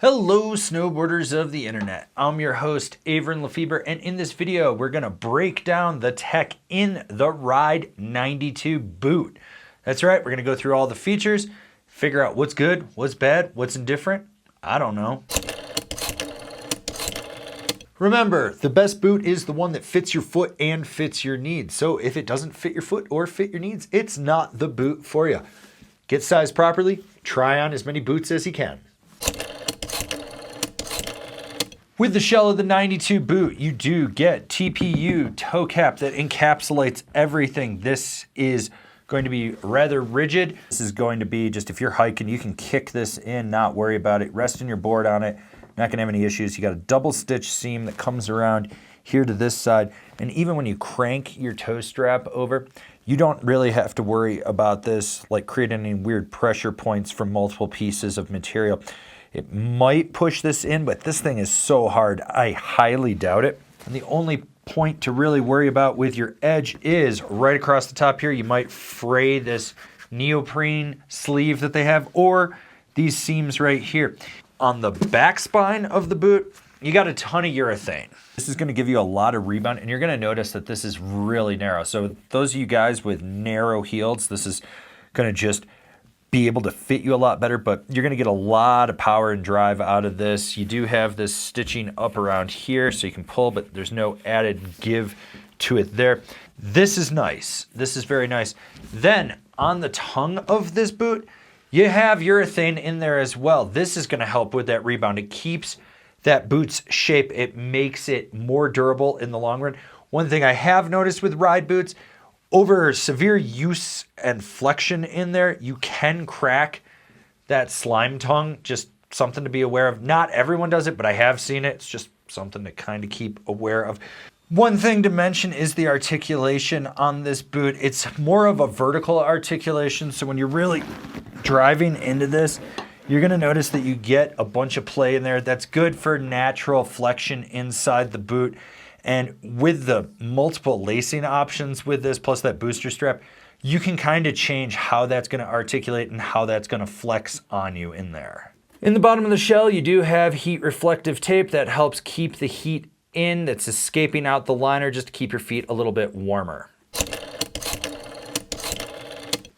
Hello snowboarders of the internet, I'm your host Avran LeFeber, and in this video we're going to break down the tech in the Ride 92 boot. That's right, we're going to go through all the features, figure out what's good, what's bad, what's indifferent, I don't know. Remember, the best boot is the one that fits your foot and fits your needs. So if it doesn't fit your foot or fit your needs, it's not the boot for you. Get sized properly, try on as many boots as you can. With the shell of the 92 boot, you do get TPU toe cap that encapsulates everything. This is going to be rather rigid. This is going to be just if you're hiking, you can kick this in, not worry about it, resting your board on it, not gonna have any issues. You got a double stitch seam that comes around here to this side. And even when you crank your toe strap over, you don't really have to worry about this, like creating any weird pressure points from multiple pieces of material. It might push this in, but this thing is so hard, I highly doubt it. And the only point to really worry about with your edge is right across the top here. You might fray this neoprene sleeve that they have, or these seams right here. On the back spine of the boot, you got a ton of urethane. This is gonna give you a lot of rebound, and you're gonna notice that this is really narrow. So those of you guys with narrow heels, this is gonna just be able to fit you a lot better, but you're gonna get a lot of power and drive out of this. You do have this stitching up around here so you can pull, but there's no added give to it there. This is nice. This is very nice. Then on the tongue of this boot, you have urethane in there as well. This is gonna help with that rebound. It keeps that boot's shape. It makes it more durable in the long run. One thing I have noticed with ride boots, over severe use and flexion in there, you can crack that slime tongue. Just something to be aware of. Not everyone does it, but I have seen it. It's just something to kind of keep aware of. One thing to mention is the articulation on this boot. It's more of a vertical articulation, so when you're really driving into this, you're gonna notice that you get a bunch of play in there. That's good for natural flexion inside the boot. And with the multiple lacing options with this, plus that booster strap, you can kind of change how that's gonna articulate and how that's gonna flex on you in there. In the bottom of the shell, you do have heat reflective tape that helps keep the heat in that's escaping out the liner, just to keep your feet a little bit warmer.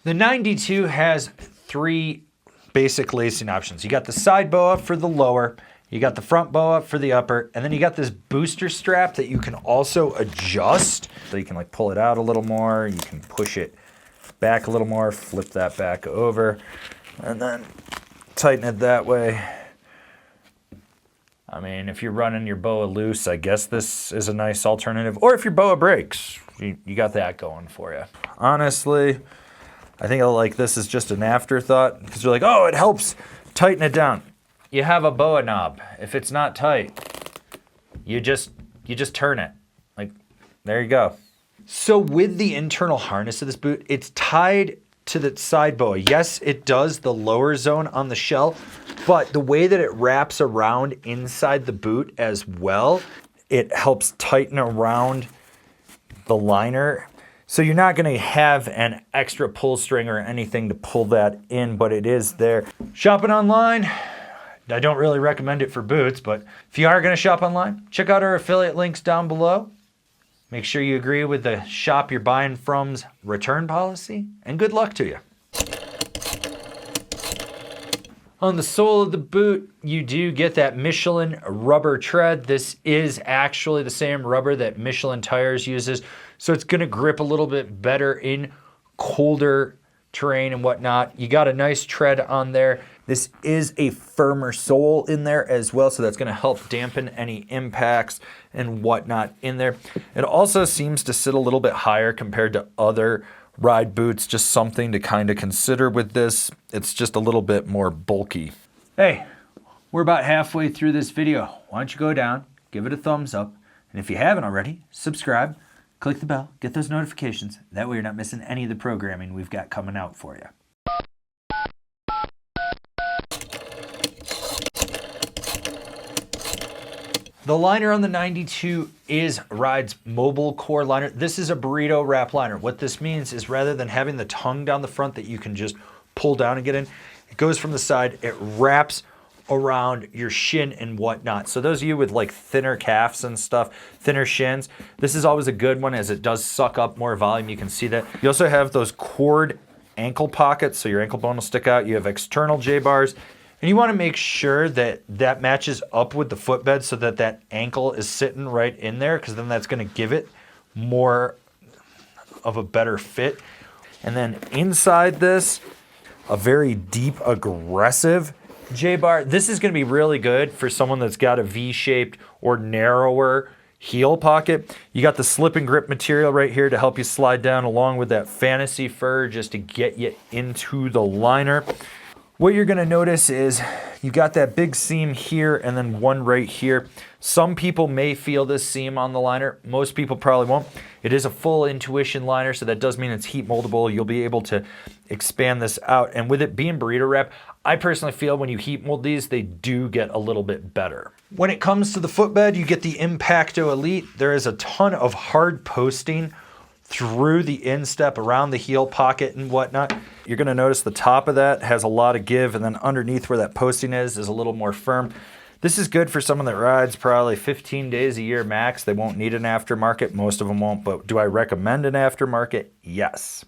The 92 has three basic lacing options. You got the side boa for the lower, you got the front boa for the upper, and then you got this booster strap that you can also adjust. So you can like pull it out a little more, you can push it back a little more, flip that back over, and then tighten it that way. I mean, if you're running your boa loose, I guess this is a nice alternative. Or if your boa breaks, you got that going for you. Honestly, I think like this is just an afterthought, because you're like, oh, it helps tighten it down. You have a boa knob. If it's not tight, you just turn it. Like, there you go. So with the internal harness of this boot, it's tied to the side boa. Yes, it does the lower zone on the shell, but the way that it wraps around inside the boot as well, it helps tighten around the liner. So you're not gonna have an extra pull string or anything to pull that in, but it is there. Shopping online, I don't really recommend it for boots, but if you are gonna shop online, check out our affiliate links down below. Make sure you agree with the shop you're buying from's return policy, and good luck to you. On the sole of the boot, you do get that Michelin rubber tread. This is actually the same rubber that Michelin tires uses, so it's gonna grip a little bit better in colder terrain and whatnot. You got a nice tread on there. This is a firmer sole in there as well, so that's gonna help dampen any impacts and whatnot in there. It also seems to sit a little bit higher compared to other ride boots, just something to kind of consider with this. It's just a little bit more bulky. Hey, we're about halfway through this video. Why don't you go down, give it a thumbs up, and if you haven't already, subscribe, click the bell, get those notifications. That way you're not missing any of the programming we've got coming out for you. The liner on the 92 is Ride's mobile core liner. This is a burrito wrap liner. What this means is rather than having the tongue down the front that you can just pull down and get in, it goes from the side, it wraps around your shin and whatnot. So those of you with like thinner calves and stuff, thinner shins, this is always a good one as it does suck up more volume. You can see that. You also have those cord ankle pockets, so your ankle bone will stick out. You have external J-bars, and you want to make sure that that matches up with the footbed so that that ankle is sitting right in there, because then that's going to give it more of a better fit. And then inside this, a very deep, aggressive J-bar. This is going to be really good for someone that's got a V-shaped or narrower heel pocket. You got the slip and grip material right here to help you slide down, along with that fantasy fur just to get you into the liner. What you're going to notice is you got that big seam here and then one right here. Some people may feel this seam on the liner. Most people probably won't. It is a full intuition liner, so that does mean it's heat moldable. You'll be able to expand this out. And with it being burrito wrap, I personally feel when you heat mold these, they do get a little bit better. When it comes to the footbed, you get the Impacto Elite. There is a ton of hard posting through the instep, around the heel pocket and whatnot. You're going to notice the top of that has a lot of give, and then underneath where that posting is a little more firm. This is good for someone that rides probably 15 days a year max. They won't need an aftermarket. Most of them won't, but do I recommend an aftermarket? Yes.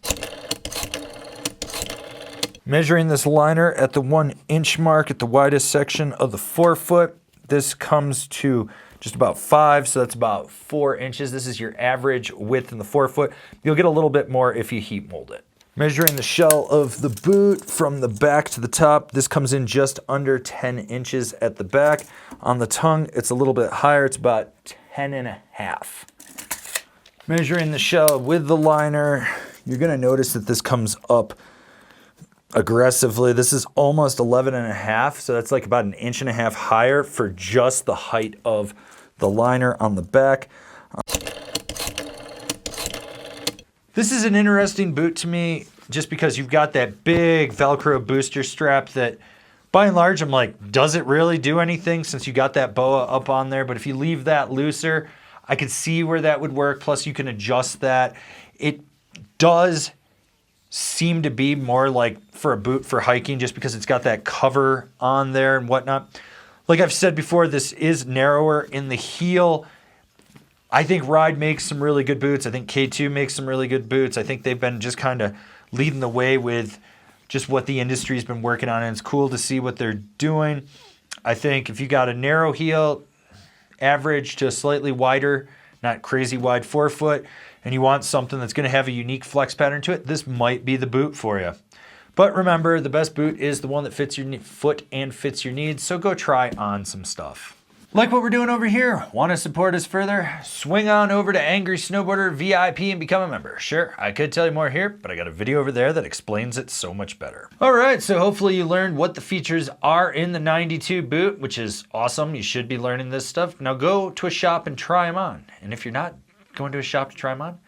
Measuring this liner at the 1 inch mark at the widest section of the forefoot, this comes to just about 5, so that's about 4 inches. This is your average width in the forefoot. You'll get a little bit more if you heat mold it. Measuring the shell of the boot from the back to the top, this comes in just under 10 inches at the back. On the tongue, it's a little bit higher. It's about 10.5. Measuring the shell with the liner, you're going to notice that this comes up aggressively. This is almost 11.5, so that's like about 1.5 inches higher for just the height of the liner on the back. This is an interesting boot to me just because you've got that big Velcro booster strap that by and large I'm like, does it really do anything since you got that boa up on there? But if you leave that looser, I could see where that would work. Plus you can adjust that. It does seem to be more like for a boot for hiking just because it's got that cover on there and whatnot. Like I've said before, this is narrower in the heel. I think Ride makes some really good boots. I think K2 makes some really good boots. I think they've been just kind of leading the way with just what the industry's been working on, and it's cool to see what they're doing. I think if you got a narrow heel, average to slightly wider, not crazy wide forefoot, and you want something that's going to have a unique flex pattern to it, this might be the boot for you. But remember, the best boot is the one that fits your foot and fits your needs, so go try on some stuff. Like what we're doing over here? Want to support us further? Swing on over to Angry Snowboarder VIP and become a member. Sure, I could tell you more here, but I got a video over there that explains it so much better. All right, so hopefully you learned what the features are in the 92 boot, which is awesome. You should be learning this stuff. Now go to a shop and try them on. And if you're not going to a shop to try them on,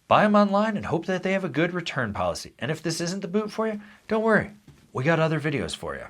buy them online and hope that they have a good return policy. And if this isn't the boot for you, don't worry. We got other videos for you.